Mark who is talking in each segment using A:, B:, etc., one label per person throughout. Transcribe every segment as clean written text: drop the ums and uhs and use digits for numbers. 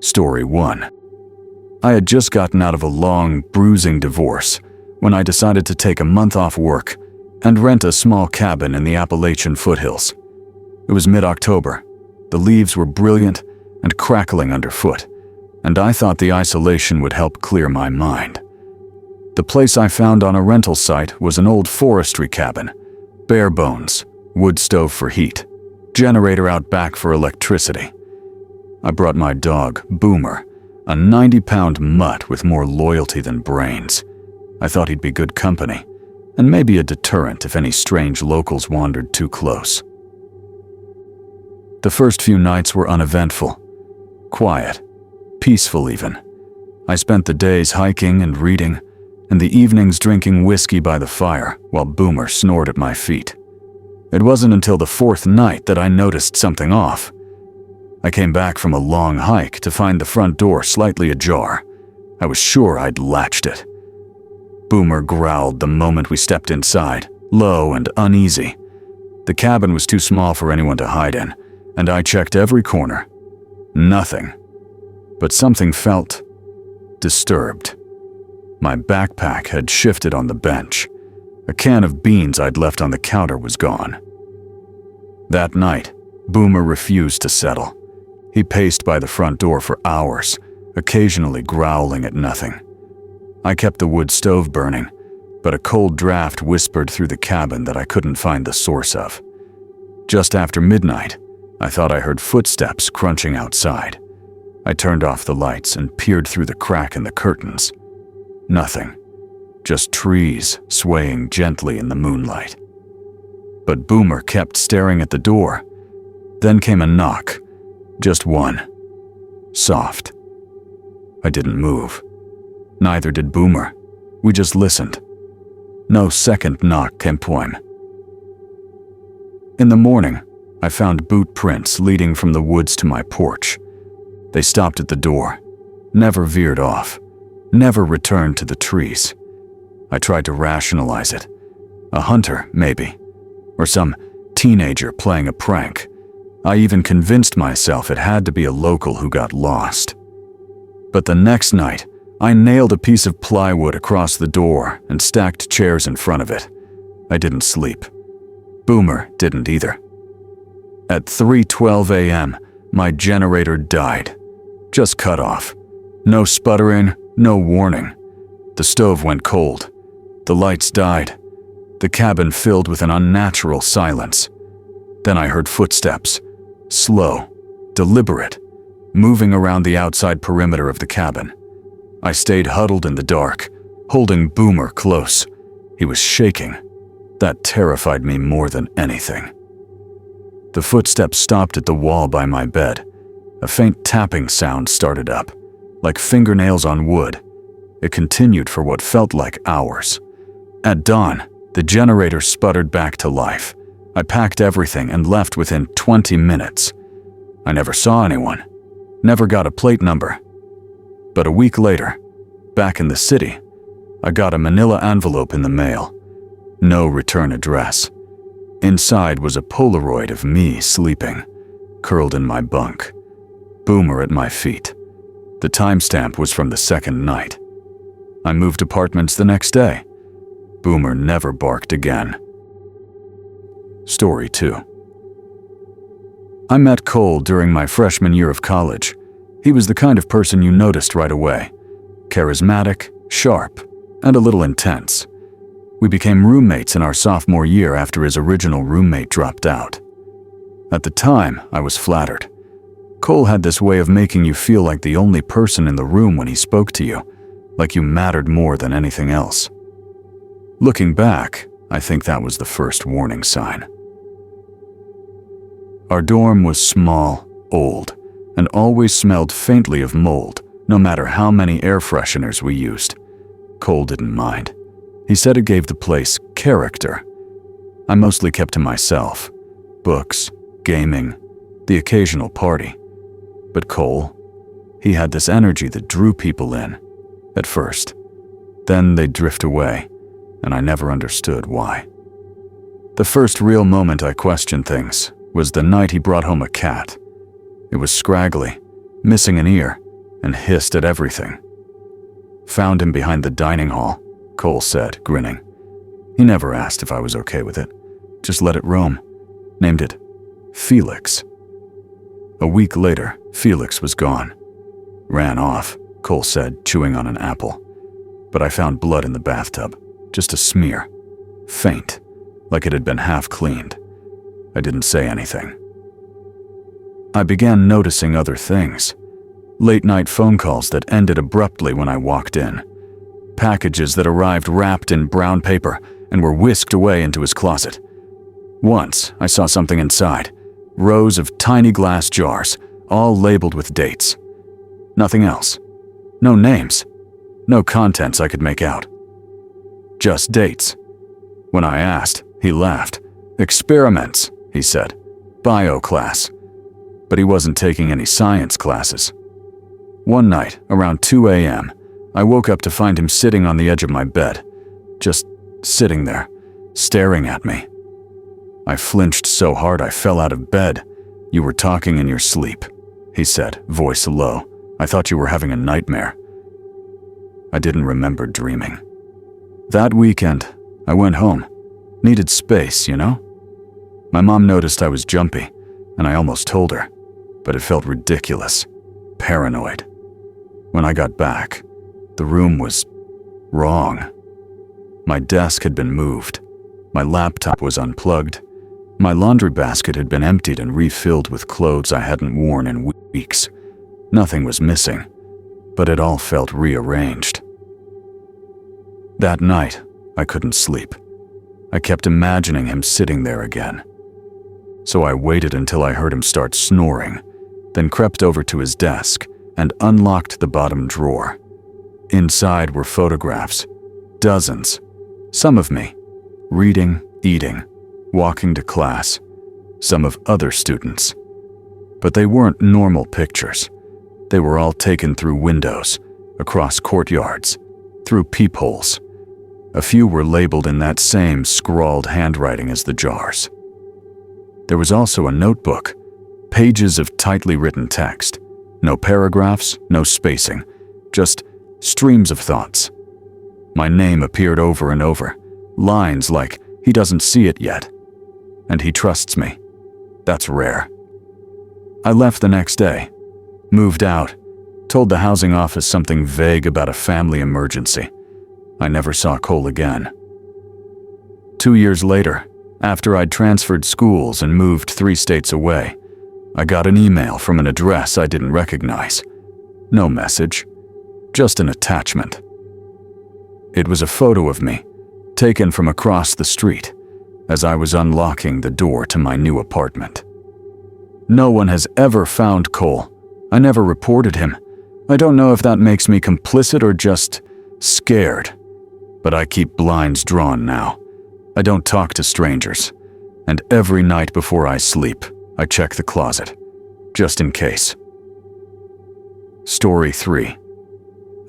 A: Story 1. I had just gotten out of a long, bruising divorce when I decided to take a month off work and rent a small cabin in the Appalachian foothills. It was mid-October. The leaves were brilliant and crackling underfoot, and I thought the isolation would help clear my mind. The place I found on a rental site was an old forestry cabin, bare bones, wood stove for heat, generator out back for electricity. I brought my dog, Boomer, a 90-pound mutt with more loyalty than brains. I thought he'd be good company, and maybe a deterrent if any strange locals wandered too close. The first few nights were uneventful, quiet, peaceful even. I spent the days hiking and reading, and the evenings drinking whiskey by the fire while Boomer snored at my feet. It wasn't until the fourth night that I noticed something off. I came back from a long hike to find the front door slightly ajar. I was sure I'd latched it. Boomer growled the moment we stepped inside, low and uneasy. The cabin was too small for anyone to hide in, and I checked every corner. Nothing. But something felt disturbed. My backpack had shifted on the bench. A can of beans I'd left on the counter was gone. That night, Boomer refused to settle. He paced by the front door for hours, occasionally growling at nothing. I kept the wood stove burning, but a cold draft whispered through the cabin that I couldn't find the source of. Just after midnight, I thought I heard footsteps crunching outside. I turned off the lights and peered through the crack in the curtains. Nothing. Just trees swaying gently in the moonlight. But Boomer kept staring at the door. Then came a knock. Just one. Soft. I didn't move. Neither did Boomer. We just listened. No second knock came poem. In the morning, I found boot prints leading from the woods to my porch. They stopped at the door, never veered off, never returned to the trees. I tried to rationalize it. A hunter, maybe, or some teenager playing a prank. I even convinced myself it had to be a local who got lost. But the next night, I nailed a piece of plywood across the door and stacked chairs in front of it. I didn't sleep. Boomer didn't either. At 3:12 a.m., my generator died. Just cut off. No sputtering, no warning. The stove went cold. The lights died. The cabin filled with an unnatural silence. Then I heard footsteps. Slow, deliberate, moving around the outside perimeter of the cabin. I stayed huddled in the dark, holding Boomer close. He was shaking. That terrified me more than anything. The footsteps stopped at the wall by my bed. A faint tapping sound started up, like fingernails on wood. It continued for what felt like hours. At dawn, the generator sputtered back to life. I packed everything and left within 20 minutes. I never saw anyone, never got a plate number. But a week later, back in the city, I got a manila envelope in the mail. No return address. Inside was a Polaroid of me sleeping, curled in my bunk. Boomer at my feet. The timestamp was from the second night. I moved apartments the next day. Boomer never barked again. Story 2. I met Cole during my freshman year of college. He was the kind of person you noticed right away. Charismatic, sharp, and a little intense. We became roommates in our sophomore year after his original roommate dropped out. At the time, I was flattered. Cole had this way of making you feel like the only person in the room when he spoke to you, like you mattered more than anything else. Looking back, I think that was the first warning sign. Our dorm was small, old, and always smelled faintly of mold, no matter how many air fresheners we used. Cole didn't mind. He said it gave the place character. I mostly kept to myself. Books, gaming, the occasional party. But Cole, he had this energy that drew people in, at first. Then they'd drift away, and I never understood why. The first real moment I questioned things was the night he brought home a cat. It was scraggly, missing an ear, and hissed at everything. "Found him behind the dining hall," Cole said, grinning. "He never asked if I was okay with it. Just let it roam. Named it Felix." A week later, Felix was gone. "Ran off," Cole said, chewing on an apple. "But I found blood in the bathtub. Just a smear. Faint, like it had been half cleaned. I didn't say anything." I began noticing other things. Late-night phone calls that ended abruptly when I walked in. Packages that arrived wrapped in brown paper and were whisked away into his closet. Once, I saw something inside. Rows of tiny glass jars, all labeled with dates. Nothing else. No names. No contents I could make out. Just dates. When I asked, he laughed. "Experiments," he said. "Bio class." But he wasn't taking any science classes. One night, around 2 a.m., I woke up to find him sitting on the edge of my bed. Just sitting there, staring at me. I flinched so hard I fell out of bed. "You were talking in your sleep," he said, voice low. "I thought you were having a nightmare." I didn't remember dreaming. That weekend, I went home. Needed space, you know? My mom noticed I was jumpy, and I almost told her, but it felt ridiculous. Paranoid. When I got back, the room was wrong. My desk had been moved. My laptop was unplugged. My laundry basket had been emptied and refilled with clothes I hadn't worn in weeks. Nothing was missing, but it all felt rearranged. That night, I couldn't sleep. I kept imagining him sitting there again. So I waited until I heard him start snoring, then crept over to his desk and unlocked the bottom drawer. Inside were photographs, dozens, some of me, reading, eating, walking to class, some of other students. But they weren't normal pictures. They were all taken through windows, across courtyards, through peepholes. A few were labeled in that same scrawled handwriting as the jars. There was also a notebook, pages of tightly written text. No paragraphs, no spacing, just streams of thoughts. My name appeared over and over, lines like, "He doesn't see it yet," and "He trusts me." That's rare. I left the next day, moved out, told the housing office something vague about a family emergency. I never saw Cole again. 2 years later, after I'd transferred schools and moved 3 states away, I got an email from an address I didn't recognize. No message, just an attachment. It was a photo of me, taken from across the street, as I was unlocking the door to my new apartment. No one has ever found Cole. I never reported him. I don't know if that makes me complicit or just scared. But I keep blinds drawn now. I don't talk to strangers. And every night before I sleep, I check the closet, just in case. Story 3.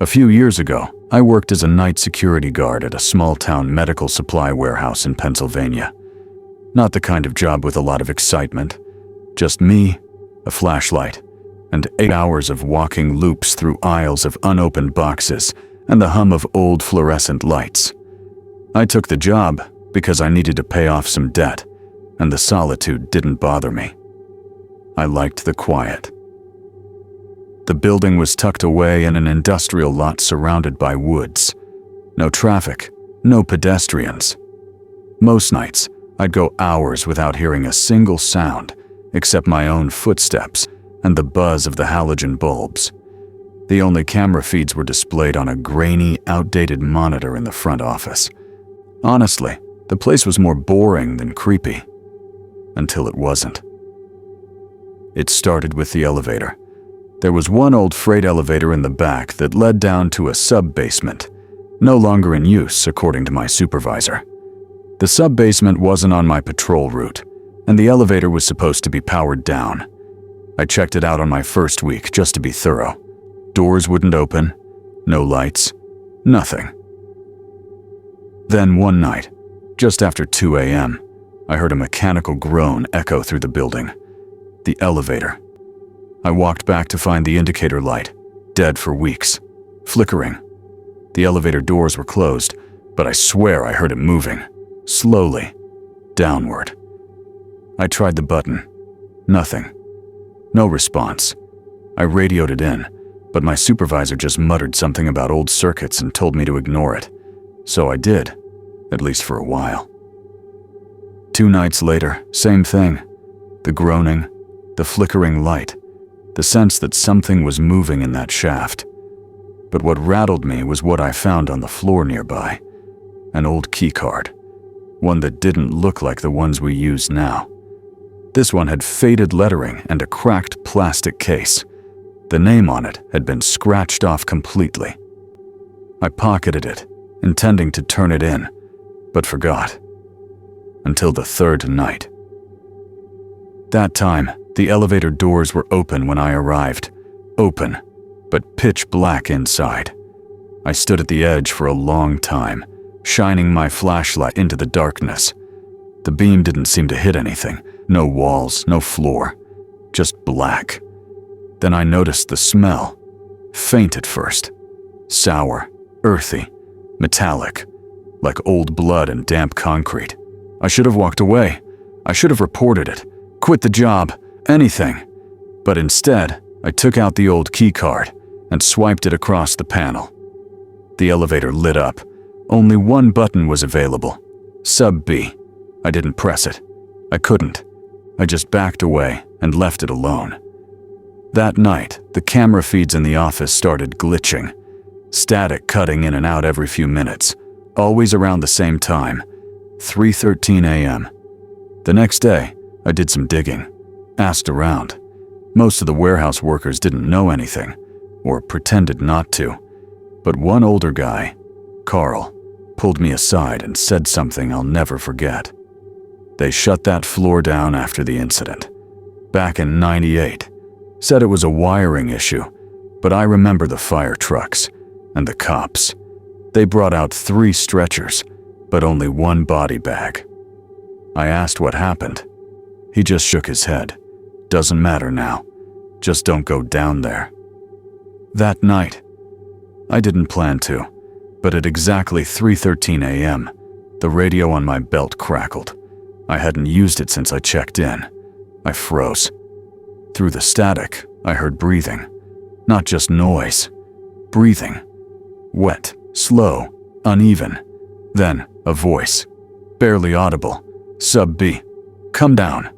A: A few years ago, I worked as a night security guard at a small-town medical supply warehouse in Pennsylvania. Not the kind of job with a lot of excitement. Just me, a flashlight, and 8 hours of walking loops through aisles of unopened boxes and the hum of old fluorescent lights. I took the job because I needed to pay off some debt, and the solitude didn't bother me. I liked the quiet. The building was tucked away in an industrial lot surrounded by woods. No traffic, no pedestrians. Most nights, I'd go hours without hearing a single sound except my own footsteps and the buzz of the halogen bulbs. The only camera feeds were displayed on a grainy, outdated monitor in the front office. Honestly, the place was more boring than creepy. Until it wasn't. It started with the elevator. There was one old freight elevator in the back that led down to a sub-basement, no longer in use according to my supervisor. The sub-basement wasn't on my patrol route, and the elevator was supposed to be powered down. I checked it out on my first week just to be thorough. Doors wouldn't open, no lights, nothing. Then one night, just after 2 a.m., I heard a mechanical groan echo through the building. The elevator. I walked back to find the indicator light, dead for weeks, flickering. The elevator doors were closed, but I swear I heard it moving, slowly, downward. I tried the button. Nothing. No response. I radioed it in, but my supervisor just muttered something about old circuits and told me to ignore it. So I did, at least for a while. 2 nights later, same thing. The groaning, the flickering light, the sense that something was moving in that shaft. But what rattled me was what I found on the floor nearby. An old keycard. One that didn't look like the ones we use now. This one had faded lettering and a cracked plastic case. The name on it had been scratched off completely. I pocketed it, intending to turn it in, but forgot. Until the 3rd night. That time, the elevator doors were open when I arrived. Open, but pitch black inside. I stood at the edge for a long time, shining my flashlight into the darkness. The beam didn't seem to hit anything. No walls, no floor. Just black. Then I noticed the smell. Faint at first. Sour, earthy, metallic, like old blood and damp concrete. I should have walked away. I should have reported it, quit the job, anything. But instead, I took out the old keycard and swiped it across the panel. The elevator lit up. Only one button was available. Sub B. I didn't press it. I couldn't. I just backed away and left it alone. That night, the camera feeds in the office started glitching. Static cutting in and out every few minutes, always around the same time, 3:13 a.m. The next day, I did some digging, asked around. Most of the warehouse workers didn't know anything, or pretended not to. But one older guy, Carl, pulled me aside and said something I'll never forget. They shut that floor down after the incident. Back in '98. Said it was a wiring issue, but I remember the fire trucks and the cops. They brought out 3 stretchers, but only 1 body bag. I asked what happened. He just shook his head. Doesn't matter now. Just don't go down there. That night, I didn't plan to, but at exactly 3:13 a.m., the radio on my belt crackled. I hadn't used it since I checked in. I froze. Through the static, I heard breathing. Not just noise. Breathing. Wet, slow, uneven. Then, a voice. Barely audible. Sub B. Come down.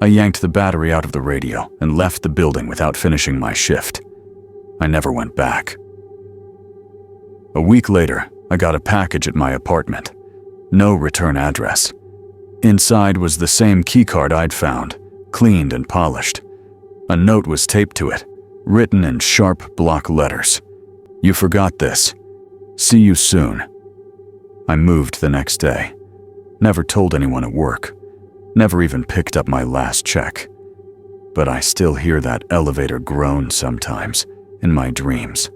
A: I yanked the battery out of the radio and left the building without finishing my shift. I never went back. A week later, I got a package at my apartment. No return address. Inside was the same keycard I'd found, cleaned and polished. A note was taped to it, written in sharp block letters. You forgot this. See you soon. I moved the next day. Never told anyone at work. Never even picked up my last check. But I still hear that elevator groan sometimes, in my dreams.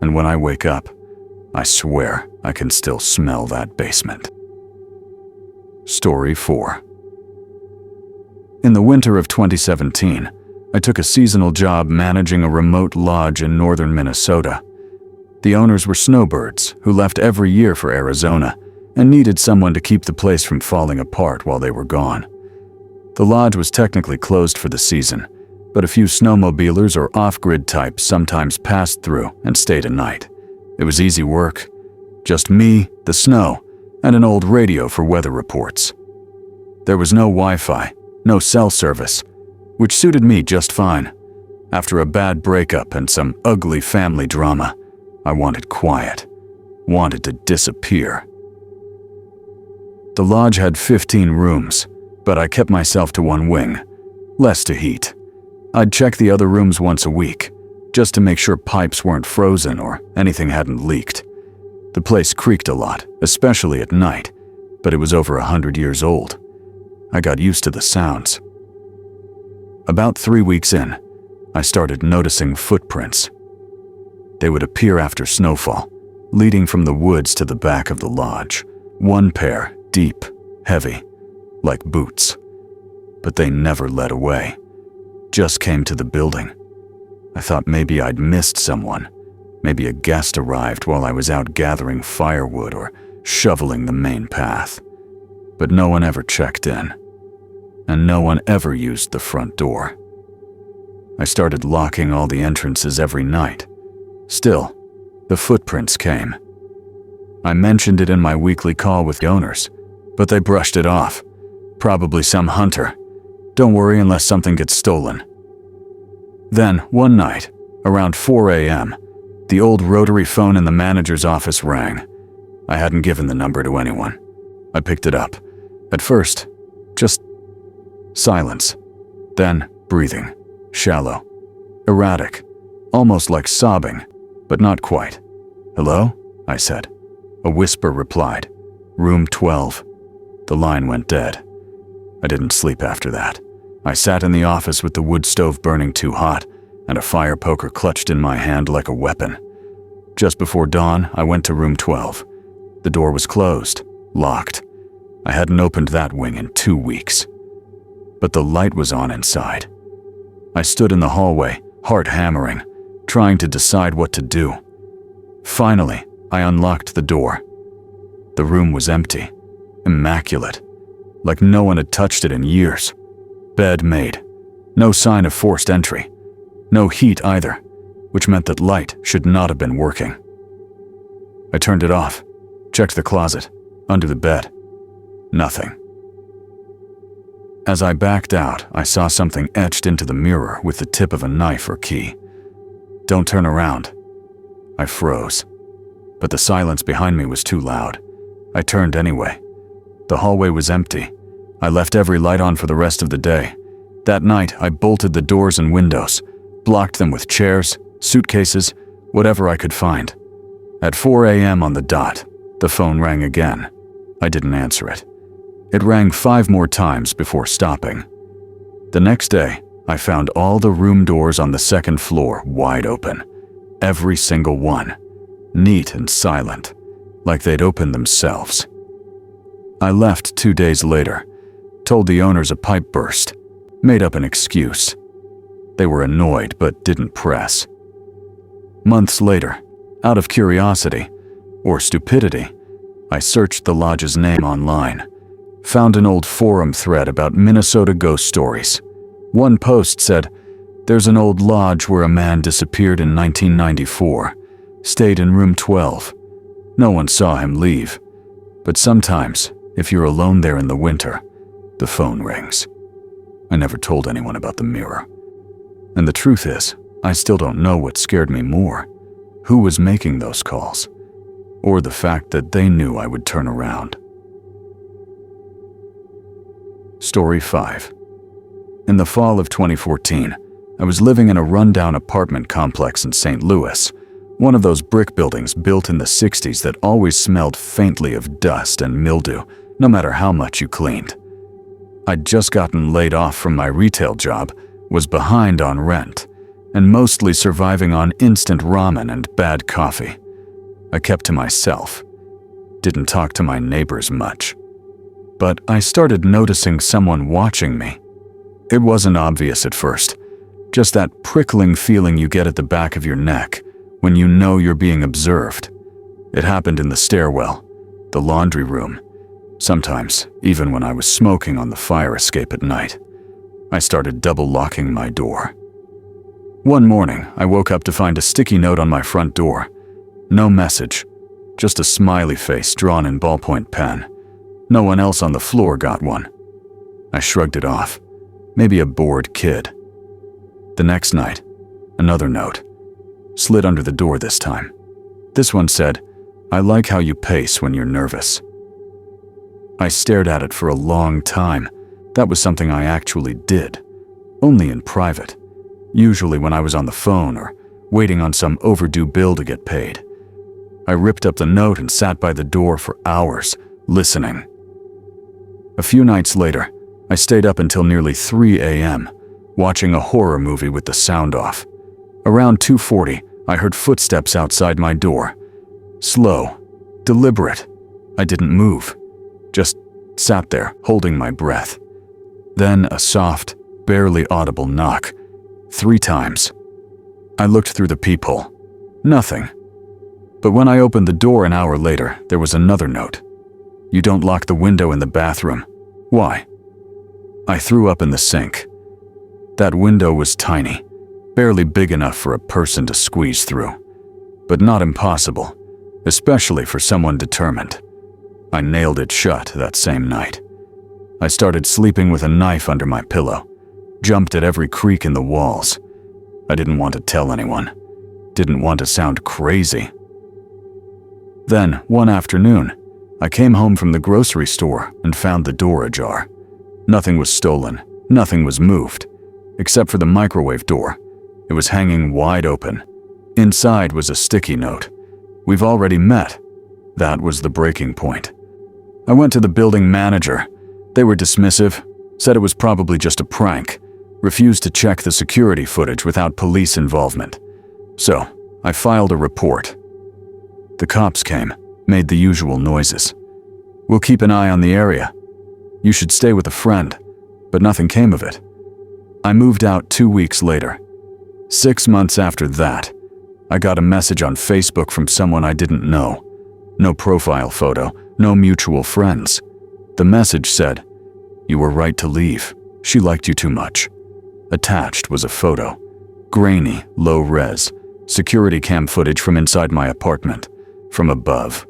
A: And when I wake up, I swear I can still smell that basement. Story 4. In the winter of 2017, I took a seasonal job managing a remote lodge in northern Minnesota. The owners were snowbirds who left every year for Arizona and needed someone to keep the place from falling apart while they were gone. The lodge was technically closed for the season, but a few snowmobilers or off-grid types sometimes passed through and stayed a night. It was easy work. Just me, the snow, and an old radio for weather reports. There was no Wi-Fi, no cell service, which suited me just fine. After a bad breakup and some ugly family drama, I wanted quiet, wanted to disappear. The lodge had 15 rooms, but I kept myself to one wing, less to heat. I'd check the other rooms once a week, just to make sure pipes weren't frozen or anything hadn't leaked. The place creaked a lot, especially at night, but it was over 100 years old. I got used to the sounds. About 3 weeks in, I started noticing footprints. They would appear after snowfall, leading from the woods to the back of the lodge. 1 pair, deep, heavy, like boots. But they never led away, just came to the building. I thought maybe I'd missed someone. Maybe a guest arrived while I was out gathering firewood or shoveling the main path. But no one ever checked in, and no one ever used the front door. I started locking all the entrances every night. Still, the footprints came. I mentioned it in my weekly call with the owners, but they brushed it off. Probably some hunter. Don't worry unless something gets stolen. Then, one night, around 4 a.m., the old rotary phone in the manager's office rang. I hadn't given the number to anyone. I picked it up. At first, just silence. Then, breathing. Shallow. Erratic. Almost like sobbing, but not quite. "Hello?" I said. A whisper replied. "Room 12. The line went dead. I didn't sleep after that. I sat in the office with the wood stove burning too hot and a fire poker clutched in my hand like a weapon. Just before dawn, I went to room 12. The door was closed, locked. I hadn't opened that wing in 2 weeks. But the light was on inside. I stood in the hallway, heart hammering, trying to decide what to do. Finally, I unlocked the door. The room was empty, immaculate, like no one had touched it in years. Bed made. No sign of forced entry. No heat either, which meant that light should not have been working. I turned it off, checked the closet, under the bed. Nothing. As I backed out, I saw something etched into the mirror with the tip of a knife or key. "Don't turn around." I froze, but the silence behind me was too loud. I turned anyway. The hallway was empty. I left every light on for the rest of the day. That night, I bolted the doors and windows, blocked them with chairs, suitcases, whatever I could find. At 4 a.m. on the dot, the phone rang again. I didn't answer it. It rang 5 more times before stopping. The next day, I found all the room doors on the second floor wide open. Every single one. Neat and silent, like they'd opened themselves. I left 2 days later, told the owners a pipe burst, made up an excuse. They were annoyed but didn't press. Months later, out of curiosity, or stupidity, I searched the lodge's name online, found an old forum thread about Minnesota ghost stories. One post said, "There's an old lodge where a man disappeared in 1994, stayed in room 12. No one saw him leave. But sometimes, if you're alone there in the winter, the phone rings." I never told anyone about the mirror. And the truth is, I still don't know what scared me more. Who was making those calls? Or the fact that they knew I would turn around. Story 5. In the fall of 2014, I was living in a rundown apartment complex in St. Louis, one of those brick buildings built in the 60s that always smelled faintly of dust and mildew, no matter how much you cleaned. I'd just gotten laid off from my retail job, was behind on rent, and mostly surviving on instant ramen and bad coffee. I kept to myself. Didn't talk to my neighbors much. But I started noticing someone watching me. It wasn't obvious at first, just that prickling feeling you get at the back of your neck when you know you're being observed. It happened in the stairwell, the laundry room, sometimes even when I was smoking on the fire escape at night. I started double-locking my door. One morning, I woke up to find a sticky note on my front door. No message, just a smiley face drawn in ballpoint pen. No one else on the floor got one. I shrugged it off. Maybe a bored kid. The next night, another note. Slid under the door this time. This one said, "I like how you pace when you're nervous." I stared at it for a long time. That was something I actually did. Only in private. Usually when I was on the phone or waiting on some overdue bill to get paid. I ripped up the note and sat by the door for hours, listening. A few nights later, I stayed up until nearly 3 a.m., watching a horror movie with the sound off. Around 2:40, I heard footsteps outside my door. Slow, deliberate. I didn't move, just sat there, holding my breath. Then a soft, barely audible knock, 3 times. I looked through the peephole. Nothing. But when I opened the door an hour later, there was another note. You don't lock the window in the bathroom. Why? I threw up in the sink. That window was tiny, barely big enough for a person to squeeze through, but not impossible, especially for someone determined. I nailed it shut that same night. I started sleeping with a knife under my pillow, jumped at every creak in the walls. I didn't want to tell anyone, didn't want to sound crazy. Then, one afternoon, I came home from the grocery store and found the door ajar. Nothing was stolen, nothing was moved, except for the microwave door. It was hanging wide open. Inside was a sticky note. We've already met. That was the breaking point. I went to the building manager. They were dismissive, said it was probably just a prank, refused to check the security footage without police involvement. So, I filed a report. The cops came, made the usual noises. We'll keep an eye on the area. You should stay with a friend, but nothing came of it. I moved out 2 weeks later. 6 months after that, I got a message on Facebook from someone I didn't know. No profile photo, no mutual friends. The message said, "You were right to leave. She liked you too much." Attached was a photo. Grainy, low res, security cam footage from inside my apartment, from above,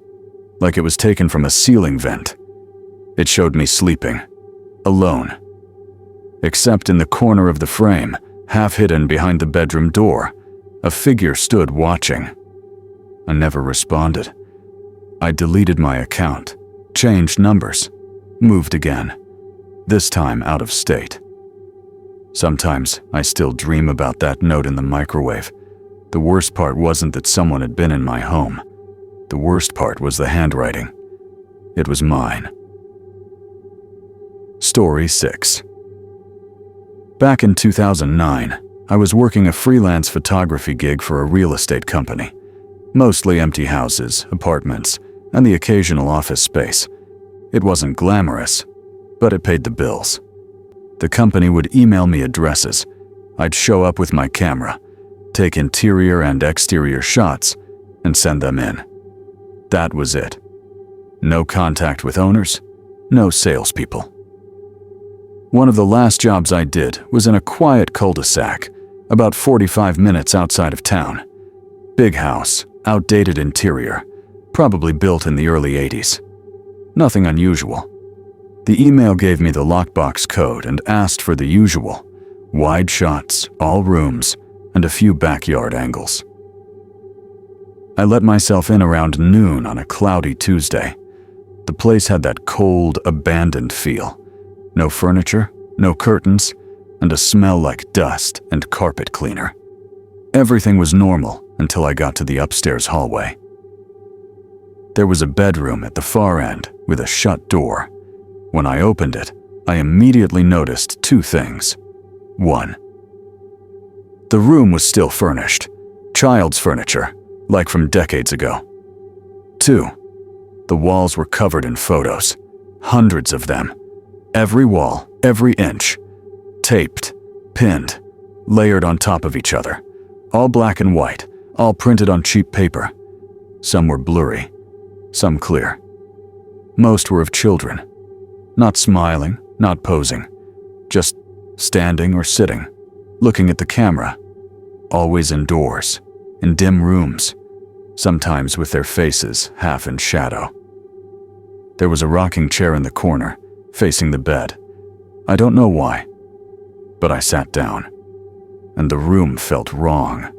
A: like it was taken from a ceiling vent. It showed me sleeping, alone. Except in the corner of the frame, half hidden behind the bedroom door, a figure stood watching. I never responded. I deleted my account, changed numbers, moved again, this time out of state. Sometimes I still dream about that note in the microwave. The worst part wasn't that someone had been in my home. The worst part was the handwriting. It was mine. Story 6. Back in 2009, I was working a freelance photography gig for a real estate company. Mostly empty houses, apartments, and the occasional office space. It wasn't glamorous, but it paid the bills. The company would email me addresses. I'd show up with my camera, take interior and exterior shots, and send them in. That was it. No contact with owners, no salespeople. One of the last jobs I did was in a quiet cul-de-sac, about 45 minutes outside of town. Big house, outdated interior, probably built in the early 80s. Nothing unusual. The email gave me the lockbox code and asked for the usual: wide shots, all rooms, and a few backyard angles. I let myself in around noon on a cloudy Tuesday. The place had that cold, abandoned feel. No furniture, no curtains, and a smell like dust and carpet cleaner. Everything was normal until I got to the upstairs hallway. There was a bedroom at the far end with a shut door. When I opened it, I immediately noticed 2 things. 1. The room was still furnished, child's furniture, like from decades ago. 2. The walls were covered in photos, hundreds of them. Every wall, every inch, taped, pinned, layered on top of each other, all black and white, all printed on cheap paper. Some were blurry, some clear. Most were of children, not smiling, not posing, just standing or sitting, looking at the camera, always indoors, in dim rooms, sometimes with their faces half in shadow. There was a rocking chair in the corner, facing the bed. I don't know why, but I sat down, and the room felt wrong.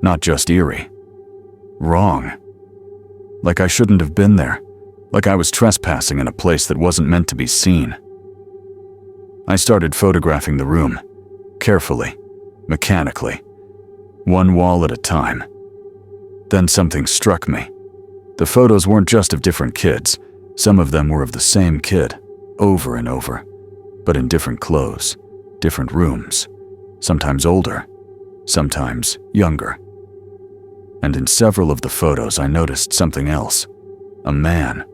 A: Not just eerie. Wrong. Like I shouldn't have been there, like I was trespassing in a place that wasn't meant to be seen. I started photographing the room, carefully, mechanically, one wall at a time. Then something struck me. The photos weren't just of different kids. Some of them were of the same kid, over and over, but in different clothes, different rooms, sometimes older, sometimes younger. And in several of the photos I noticed something else. A man.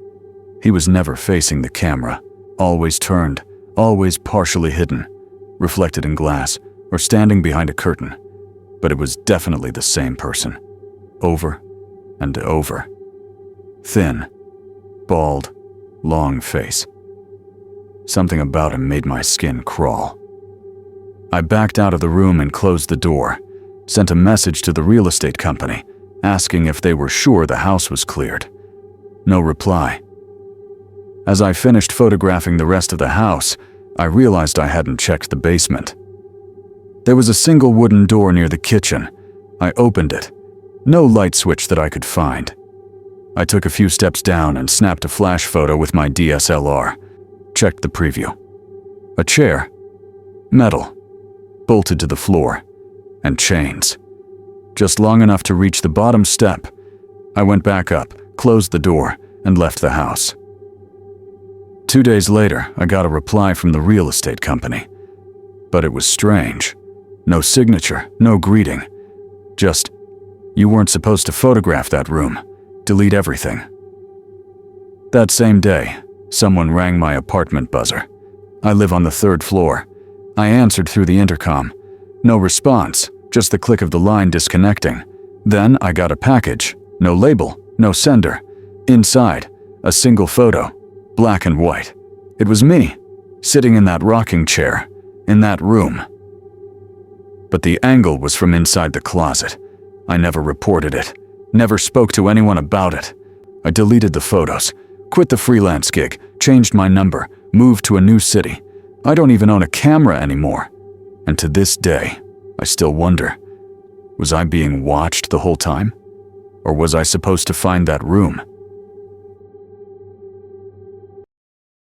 A: He was never facing the camera, always turned, always partially hidden, reflected in glass, or standing behind a curtain. but it was definitely the same person. Over and over. Thin, bald, long face. Something about him made my skin crawl. I backed out of the room and closed the door, sent a message to the real estate company, asking if they were sure the house was cleared. No reply. As I finished photographing the rest of the house, I realized I hadn't checked the basement. There was a single wooden door near the kitchen. I opened it. No light switch that I could find. I took a few steps down and snapped a flash photo with my DSLR. Checked the preview. A chair. Metal. Bolted to the floor. And chains. Just long enough to reach the bottom step. I went back up, closed the door, and left the house. 2 days later, I got a reply from the real estate company. But it was strange. No signature, no greeting. Just, you weren't supposed to photograph that room. Delete everything. That same day, someone rang my apartment buzzer. I live on the 3rd floor. I answered through the intercom. No response, just the click of the line disconnecting. Then I got a package. No label, no sender. Inside, a single photo, black and white. It was me, sitting in that rocking chair, in that room. But the angle was from inside the closet. I never reported it, never spoke to anyone about it. I deleted the photos, quit the freelance gig, changed my number, moved to a new city. I don't even own a camera anymore. And to this day, I still wonder, was I being watched the whole time? Or was I supposed to find that room